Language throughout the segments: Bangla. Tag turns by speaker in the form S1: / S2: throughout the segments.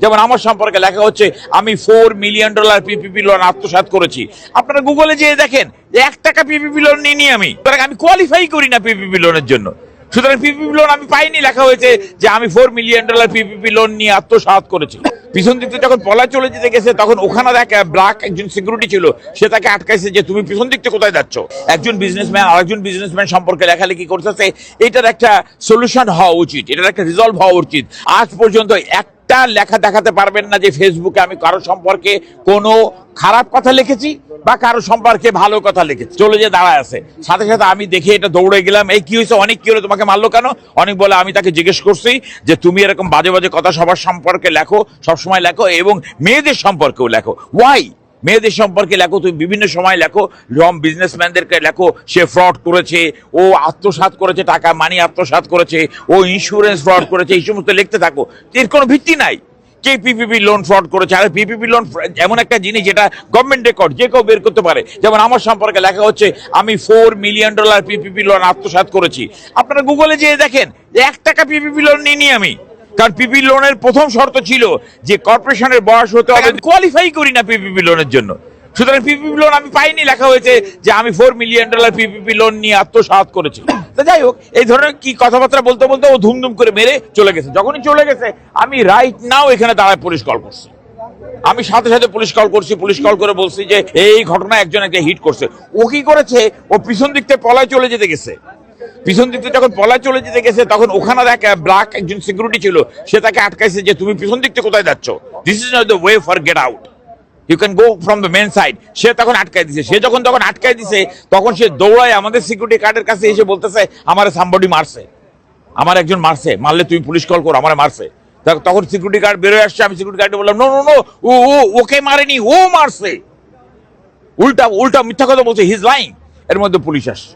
S1: যেমন আমার সম্পর্কে লেখা হচ্ছে আমি $4 মিলিয়ন পিপিপি লোন আত্মসাৎ করেছি। আপনারা গুগলে যেয়ে দেখেন যে 1 টাকা পিপিপি লোন নিইনি আমি, আমি কোয়ালিফাই করি না পিপিপি লোনের জন্য। সুতরাং পিপিপি লোন আমি পাইনি, লেখা হয়েছে যে আমি $4 মিলিয়ন পিপিপি লোন নিয়ে আত্মসাৎ করেছি। পিছন দিক থেকে যখন পলায় চলে যেতে গেছে তখন ওখানে দেখ ব্ল্যাক একজন সিকিউরিটি ছিল, সে তাকে আটকাইছে যে তুমি পিছন দিক থেকে কোথায় যাচ্ছ। একজন বিজনেসম্যান আরেকজন বিজনেসম্যান সম্পর্কে লেখালেখি করতেছে, এটার একটা সলিউশন হওয়া উচিত, এটার একটা রিজলভ হওয়া উচিত। আজ পর্যন্ত একটা লেখা দেখাতে পারবেন না যে ফেসবুকে আমি কারো সম্পর্কে কোনো খারাপ কথা লিখেছি বা কারো সম্পর্কে ভালো কথা লিখেছি। চলে যে দাঁড়ায় আছে, সাথে সাথে আমি দেখে এটা দৌড়ে গেলাম, এই কি হয়েছে, অনেক কি হলো, তোমাকে মারলো কেন? অনেক বলে আমি তাকে জিজ্ঞেস করছি যে তুমি এরকম বাজে বাজে কথা সবার সম্পর্কে লেখো, সবসময় লেখো এবং মেয়েদের সম্পর্কেও লেখো, ওয়াই? মেয়েদের সম্পর্কে লেখো, তুমি বিভিন্ন সময় লেখো, বিজনেসম্যানদেরকে লেখো সে ফ্রড করেছে, ও আত্মসাৎ করেছে, টাকা মানি আত্মসাৎ করেছে, ও ইন্স্যুরেন্স ফ্রড করেছে, এই সমস্ত লিখতে থাকো। এর কোনো ভিত্তি নাই। কে পিপিপি লোন ফ্রড করেছে? আর পিপিপি লোন এমন একটা জিনিস যেটা গভর্নমেন্ট রেকর্ড, যে কেউ বের করতে পারে। যেমন আমার সম্পর্কে লেখা হচ্ছে আমি $4 মিলিয়ন পিপিপি লোন আত্মসাৎ করেছি। আপনারা গুগলে যেয়ে দেখেন যে 1 টাকা পিপিপি লোন নিইনি আমি, কারণ পিপি লোনের প্রথম শর্ত ছিল যে কর্পোরেশনের বয়স হতে হবে, কোয়ালিফাই করি না পিপিপি লোনের জন্য। সুতরাং পিপিপি লোন আমি পাইনি, লেখা হয়েছে যে আমি $4 মিলিয়ন পিপিপি লোন নিয়ে আত্মসাৎ করেছি। তো যাই হোক, এই ধরনের কি কথাবার্তা বলতে বলতে ও ধুমধুম করে মেরে চলে গেছে। যখনই চলে গেছে আমি রাইট নাও এখানে দাঁড়ায় পুলিশ কল করছি। আমি সাথে সাথে পুলিশ কল করছি, পুলিশ কল করে বলছি যে এই ঘটনা একজন একে হিট করছে। ও কি করেছে, ও পিছন দিক থেকে পলায় চলে যেতে গেছে। পিছন দিক থেকে যখন পলায় চলে যেতে গেছে তখন ওখানে দেখ ব্ল্যাক একজন সিকিউরিটি ছিল, সে তাকে আটকাইছে যে তুমি পিছন দিক থেকে কোথায় যাচ্ছ, this is not the way for get out, you can go from the main side. সে তখন আটকাই দিছে। সে যখন আটকাই দিছে তখন সে দৌড়ায় আমাদের সিকিউরিটি গার্ডের কাছে এসে বলতেছে আমার সামবডি মারছে, আমার একজন মারছে, মারলে তুমি পুলিশ কল করো, আমার মারছে। তখন সিকিউরিটি গার্ড বেরোয় আসছে, আমি সিকিউরিটি গার্ডে বললাম নো নো নো, ও ওকে মারেনি, ও মারছে, উল্টা উল্টা মিথ্যা কথা বলছে, হি ইজ লাইং। এর মধ্যে পুলিশ আসছে।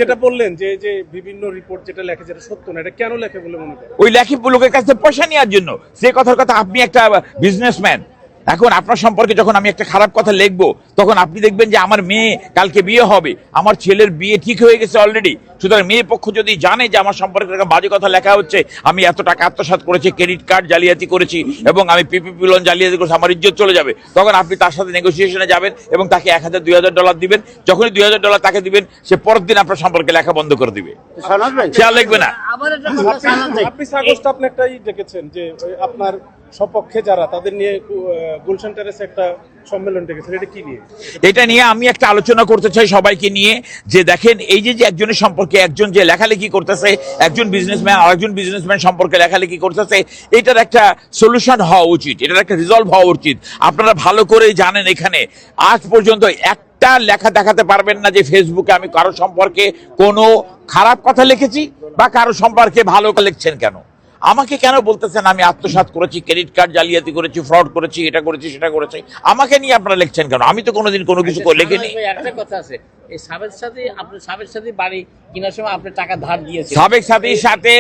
S2: যেটা বললেন যে যে বিভিন্ন রিপোর্ট যেটা লেখে যেটা সত্য না, এটা কেন লেখে বলে মনে করেন?
S1: ওই লেখি লোকের কাছে পয়সা নেওয়ার জন্য। সে কথার কথা, আপনি একটা বিজনেসম্যান, এখন আপনার সম্পর্কে যখন আমি একটা খারাপ কথা লিখবো তখন আপনি দেখবেন যে আমার মেয়ে কালকে বিয়ে হবে, আমার ছেলের বিয়ে ঠিক হয়ে গেছে অলরেডি। সুতরাং মেয়ে পক্ষ যদি জানে যে আমার সম্পর্কে বাজে কথা লেখা হচ্ছে, আমি এত টাকা আত্মসাৎ করেছি, ক্রেডিট কার্ড জালিয়াতি করেছি এবং আমি পিপিপি লোন জালিয়াতি করেছি, আমার ইজ্জত চলে যাবে। তখন আপনি তার সাথে নেগোসিয়েশনে যাবেন এবং তাকে $1000-2000 দিবেন। যখনই $2000 তাকে দিবেন, সে পরের দিন আপনার সম্পর্কে লেখা বন্ধ করে দিবে, খেয়াল লিখবে না।
S2: আপনি সাগরটা আপনি একটাই দেখেছেন যে আপনার সপক্ষে যারা তাদের নিয়ে গুলশান টেরেসে একটা সম্মেলন ডেকেছেন, এটা কি নিয়ে?
S1: এটা নিয়ে আমি একটা আলোচনা করতে চাই সবাইকে নিয়ে, যে দেখেন এই যে একজনের সম্পর্কে একজন যে লেখালেখি করতেছে, একজন বিজনেসম্যান আরেকজন বিজনেসম্যান সম্পর্কে লেখালেখি করতেছে, এটার একটা সলিউশন হওয়া উচিত, এটার একটা রিজলভ হওয়া উচিত। আপনারা ভালো করেই জানেন এখানে আজ পর্যন্ত একটা লেখা দেখাতে পারবেন না যে ফেসবুকে আমি কারো সম্পর্কে কোনো খারাপ কথা লিখেছি বা কারো সম্পর্কে ভালো লিখছেন কেন। আমাকে কেন বলতেছেন আমি আত্মসাৎ করেছি, ক্রেডিট কার্ড জালিয়াতি করেছি, ফ্রড করেছি, এটা করেছি সেটা করেছি, আমাকে নিয়ে আপনারা লিখছেন কেন? আমি তো কোনোদিন কোনো কিছু লিখিনি।
S3: একটা কথা আছে, এই সাবেক সাথী, আপনার সাবেক সাথী বাড়ি কেনার সময় আপনি টাকা ধার দিয়েছেন।
S1: সাবেক সাথীর সাথে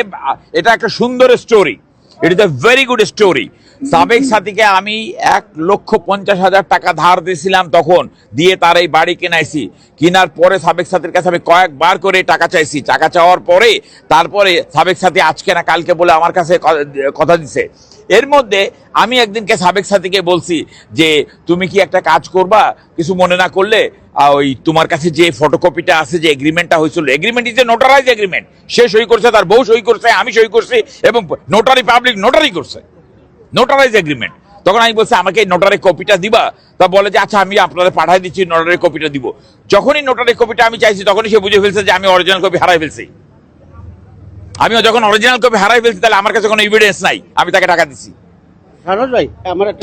S1: এটা একটা সুন্দর story, it is a very good story. সাবেক সাথীকে আমি $1,50,000 টাকা ধার দিয়েছিলাম, তখন দিয়ে তার এই বাড়ি কেনাইছি। কেনার পরে সাবেক সাথীর কাছে আমি কয়েকবার করে টাকা চাইছি, টাকা চাওয়ার পরে তারপরে সাবেক সাথী আজকে না কালকে বলে আমার কাছে কথা দিছে। এর মধ্যে আমি একদিনকে সাবেক সাথীকে বলছি যে তুমি কি একটা কাজ করবা, কিছু মনে না করলে ওই তোমার কাছে যে ফটোকপিটা আছে, যে এগ্রিমেন্টটা হয়েছিল, agreement is a notarize agreement, সে সই করছে, তার বউ সই করছে, আমি সই করছি এবং নোটারি পাবলিক নোটারি করছে, নোটারাইজ এগ্রিমেন্ট। তখন আমি বলছি আমাকে নোটারি কপিটা দিবা? তা বলে যে আচ্ছা আমি আপনারা পাঠাই দিচ্ছি, নোটারি কপিটা দিব। যখনই নোটারি কপিটা আমি চাইছি তখনই সে বুঝে ফেলছে যে আমি অরিজিনাল কপি হারাই ফেলছি। আমিও যখন অরিজিনাল কপি হারাই ফেলছি তাহলে আমার কাছে কোনো এভিডেন্স নাই, আমি তাকে টাকা দিচ্ছি।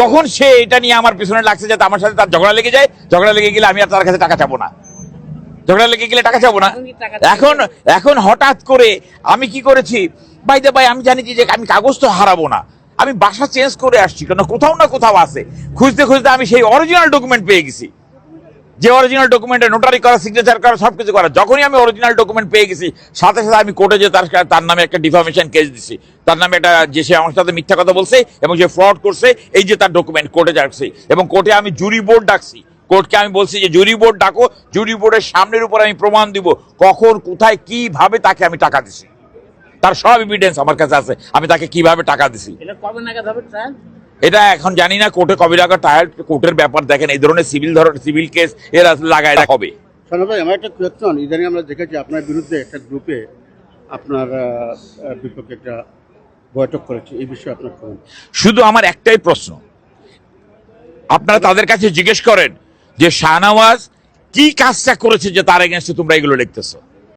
S1: তখন সে এটা নিয়ে আমার পিছনে লাগছে যাতে আমার সাথে তার ঝগড়া লেগে যায়, ঝগড়া লেগে গেলে আমি আর তার কাছে টাকা চাবো না, ঝগড়া লেগে গেলে টাকা চাবো না। এখন হঠাৎ করে আমি কি করেছি, ভাই আমি জানি যে আমি কাগজ তো হারাবো না, আমি বাসা চেঞ্জ করে আসছি, কারণ কোথাও না কোথাও আছে। খুঁজতে খুঁজতে আমি সেই অরিজিনাল ডকুমেন্ট পেয়ে গেছি, যে অরিজিনাল ডকুমেন্টে নোটারি করা, সিগনেচার করা, সবকিছু করা। যখনই আমি অরিজিনাল ডকুমেন্ট পেয়ে গেছি সাথে সাথে আমি কোর্টে যে তার নামে একটা ডিফামেশন কেস দিছি, তার নামে একটা, যে সে আমার সাথে মিথ্যা কথা বলছে এবং যে ফ্রড করছে, এই যে তার ডকুমেন্ট কোর্টে যাচ্ছি এবং কোর্টে আমি জুরি বোর্ড ডাকছি। কোর্টকে আমি বলছি যে জুরি বোর্ড ডাকো, জুরি বোর্ডের সামনের উপর আমি প্রমাণ দিব কখন কোথায় কিভাবে তাকে আমি টাকা দিছি। তার সব এভিডেন্স আমার কাছে আছে, আমি তাকে কিভাবে টাকা দিছি।
S3: এটা কবে নাগাদ হবে ট্রায়াল?
S1: এটা এখন জানি না কোর্টে কবে টাকা ট্রায়াল, কোর্টের ব্যাপার। দেখেন এই ধরনের সিভিল কেস এর লাগায় হবে।
S4: শোনো ভাই, আমার একটা কোয়েশ্চন, ইদানিং আমরা দেখেছি আপনার বিরুদ্ধে একটা গ্রুপে আপনার বিপক্ষে একটা বৈঠক করেছে, এই বিষয়ে আপনার comment?
S1: শুধু আমার একটাই প্রশ্ন, আপনারা তাদের কাছে জিজ্ঞেস করেন যে শাহনওয়াজ কি কাজটা করেছে যে তার এগেনস্টে তোমরা এগুলো লিখতেছো।